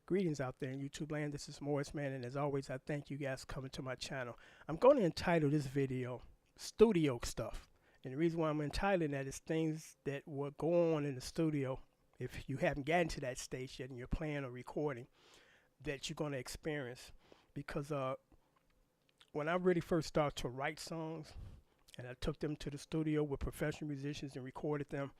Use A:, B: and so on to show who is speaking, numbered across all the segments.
A: Greetings out there in YouTube land. This is Morris Man, and as always, I thank you guys for coming to my channel. I'm going to entitle this video Studio Stuff. And the reason why I'm entitling that is things that will go on in the studio if you haven't gotten to that stage yet and you're playing or recording that you're going to experience. Because when I really first started to write songs and I took them to the studio with professional musicians and recorded them,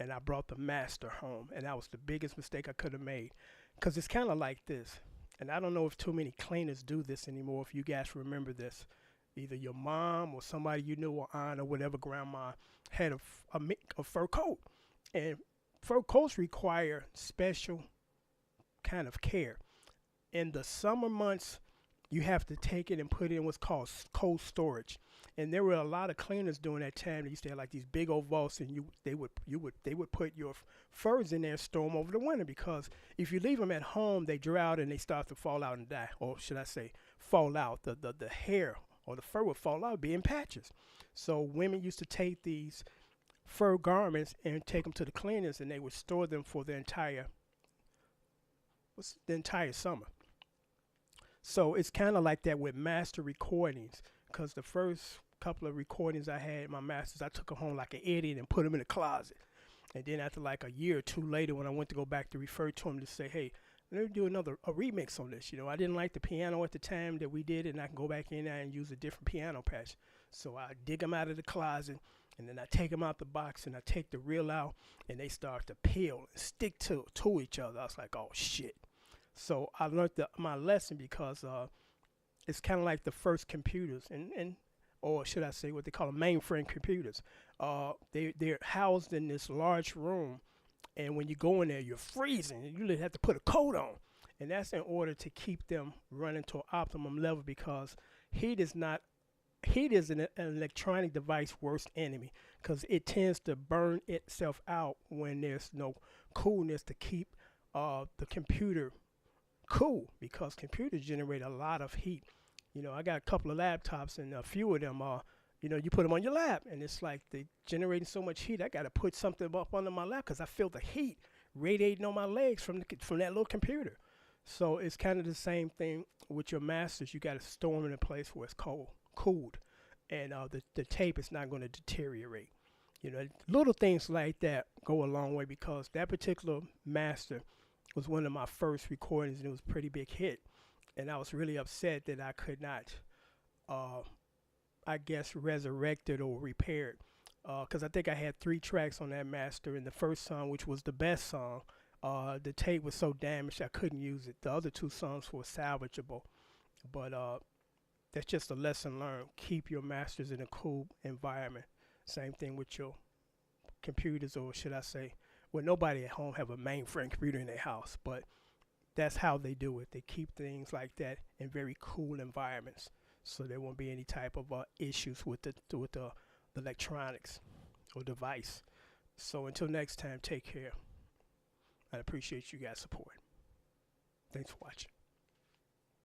A: and I brought the master home, and that was the biggest mistake I could have made. Because it's kind of like this, and I don't know if too many cleaners do this anymore, if you guys remember this. Either your mom or somebody you knew, or aunt or whatever, grandma, had a fur coat. And fur coats require special kind of care. In the summer months, you have to take it and put it in what's called cold storage. And there were a lot of cleaners during that time. They used to have like these big old vaults, and they would put your furs in there and store them over the winter, because if you leave them at home, they dry out and they start to fall out and die, or should I say fall out. The hair or the fur would fall out, be in patches. So women used to take these fur garments and take them to the cleaners, and they would store them for the entire summer. So it's kind of like that with master recordings, because the first couple of recordings I had, my masters, I took them home like an idiot and put them in the closet. And then after like a year or two later, when I went to go back to refer to them to say, hey, let me do a remix on this. You know, I didn't like the piano at the time that we did it, and I can go back in there and use a different piano patch. So I dig them out of the closet, and then I take them out the box, and I take the reel out, and they start to peel and stick to each other. I was like, oh shit. So I learned my lesson, because it's kind of like the first computers, or should I say what they call them, mainframe computers. They're housed in this large room, and when you go in there, you're freezing. You literally have to put a coat on, and that's in order to keep them running to an optimum level, because heat is an electronic device worst enemy, because it tends to burn itself out when there's no coolness to keep the computer cool, because computers generate a lot of heat. You know, I got a couple of laptops, and a few of them are, you know, you put them on your lap, and it's like they generating so much heat. I got to put something up under my lap because I feel the heat radiating on my legs from that little computer. So it's kind of the same thing with your masters. You got to store them in a place where it's cooled, and the tape is not going to deteriorate. You know, little things like that go a long way, because that particular master was one of my first recordings, and it was a pretty big hit. And I was really upset that I could not, I guess, resurrect it or repair it. Because I think I had 3 tracks on that master, and the first song, which was the best song, the tape was so damaged I couldn't use it. The other 2 songs were salvageable. But that's just a lesson learned. Keep your masters in a cool environment. Same thing with your computers, or should I say, well, nobody at home have a mainframe computer in their house, but that's how they do it. They keep things like that in very cool environments, so there won't be any type of issues with the electronics or device. So until next time, take care. I appreciate you guys' support. Thanks for watching.